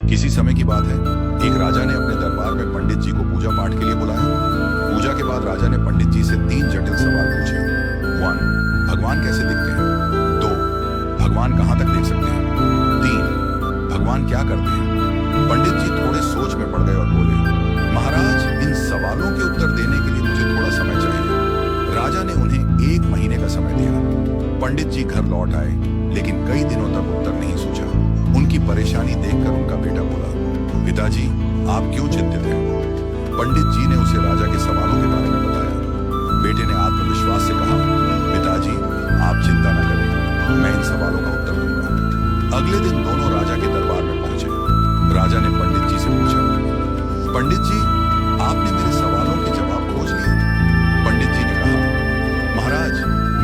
किसी समय की बात है, एक राजा ने अपने दरबार में पंडित जी को पूजा पाठ के लिए बुलाया। पूजा के बाद राजा ने पंडित जी से 3 जटिल सवाल पूछे। 1. भगवान कैसे दिखते हैं? 2. भगवान कहाँ तक देख सकते हैं? 3. भगवान क्या करते हैं? पंडित जी थोड़े सोच में पड़ गए और बोले, महाराज, इन सवालों के उत्तर देने के लिए मुझे थोड़ा समय चाहिए। राजा ने उन्हें 1 महीने का समय दिया। पंडित जी घर लौट आए, लेकिन कई दिनों तक उत्तर नहीं सूझा। उनकी परेशानी देखकर उनका बेटा बोला, पिताजी, आप क्यों चिंतित हैं? पंडित जी ने उसे राजा के सवालों के बारे में बताया। बेटे ने आत्मविश्वास से कहा, पिताजी, आप चिंता न करें, मैं इन सवालों का उत्तर दूंगा। अगले दिन दोनों राजा के दरबार में पहुंचे। राजा ने पंडित जी से पूछा, पंडित जी, आपने मेरे सवालों के जवाब खोज लिए? पंडित जी ने कहा, महाराज,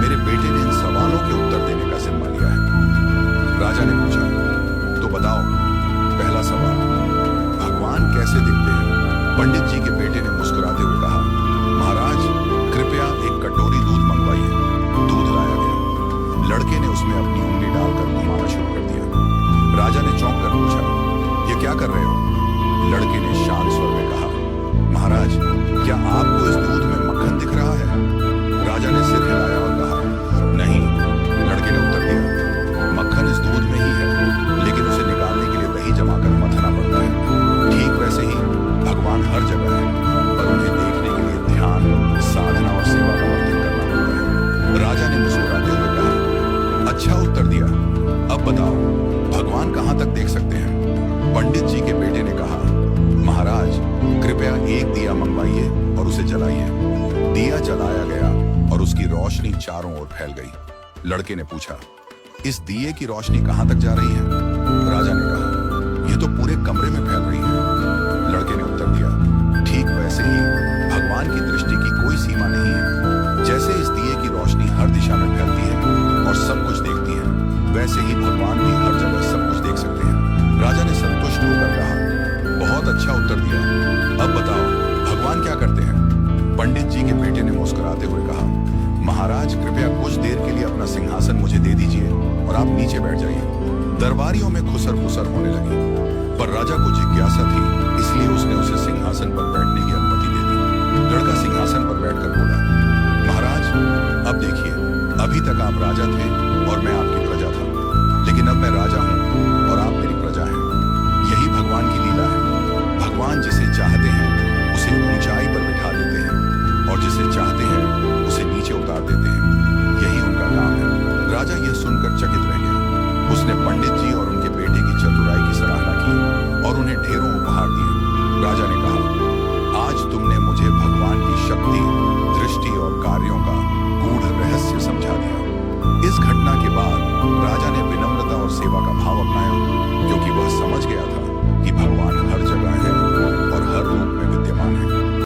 मेरे बेटे ने इन सवालों के उत्तर देने का जिम्मा लिया है। राजा ने पूछा, तो बताओ, पहला सवाल, भगवान कैसे दिखते हैं? पंडित जी के बेटे ने मुस्कुराते हुए कहा, महाराज, कृपया एक कटोरी दूध मंगवाइए। दूध लाया गया। लड़के ने उसमें अपनी उंगली डालकर घुमाना शुरू कर दिया। राजा ने चौंक कर पूछा, ये क्या कर रहे हो? लड़के ने शांत स्वर में कहा, महाराज, क्या आपको इस दूध में मक्खन दिख रहा है? राजा ने सिर हिलाया और कहा, नहीं। लड़के ने उत्तर दिया, मक्खन इस दूध में ही है, लेकिन उसे निकालने के लिए दही जमाकर मथना पड़ता है। ठीक वैसे ही भगवान हर जगह है, पर उन्हें देखने के लिए ध्यान, साधना और सेवा का वर्तन करना पड़ता है। राजा ने मुस्कुराते हुए कहा, अच्छा उत्तर दिया। अब बताओ, भगवान कहाँ तक देख सकते हैं? पंडित जी के बेटे ने कहा, महाराज, कृपया एक दिया मंगवाइए और उसे जलाइए। दिया जलाया गया और उसकी रोशनी चारों ओर फैल गई। लड़के ने पूछा, इस दिए की रोशनी कहां तक जा रही है? राजा ने कहा, यह तो पूरे कमरे में फैल रही है। लड़के ने उत्तर दिया, ठीक वैसे ही भगवान की दृष्टि की कोई सीमा नहीं है। जैसे इस दिए की रोशनी हर दिशा में फैलती है और सब कुछ देखती है, वैसे ही भगवान भी हर जगह सब कुछ देख सकते हैं। राजा ने संतुष्ट होकर कहा, बहुत अच्छा उत्तर दिया। अब बताओ, भगवान क्या करते हैं? पंडित जी के बेटे ने मुस्कुराते हुए कहा, महाराज, कृपया कुछ देर के लिए अपना सिंहासन मुझे दे दीजिए और आप नीचे बैठ जाइए। दरबारियों में खुसर फुसर होने लगी, पर राजा को जिज्ञासा थी, इसलिए उसने उसे सिंहासन पर बैठने की अनुमति दे दी। लड़का सिंहासन पर बैठकर बोला, महाराज, अब देखिए, अभी तक आप राजा थे और मैं आपकी प्रजा था, लेकिन अब मैं राजा हूं और आप मेरी प्रजा हैं। यही भगवान की लीला है। भगवान जिसे चाहते हैं उसे ऊंचाई पर बिठा देते हैं और जिसे चाहते हैं उसे नीचे उतार देते हैं। यही उनका काम है। राजा यह सुनकर चकित रह गया। उसने पंडित जी और उनके बेटे की चतुराई की सराहना की और उन्हें ढेरों उपहार दिए। राजा ने कहा, आज तुमने मुझे भगवान की शक्ति, दृष्टि और कार्यों का गूढ़ रहस्य समझा दिया। इस घटना के बाद राजा ने विनम्रता और सेवा का भाव अपनाया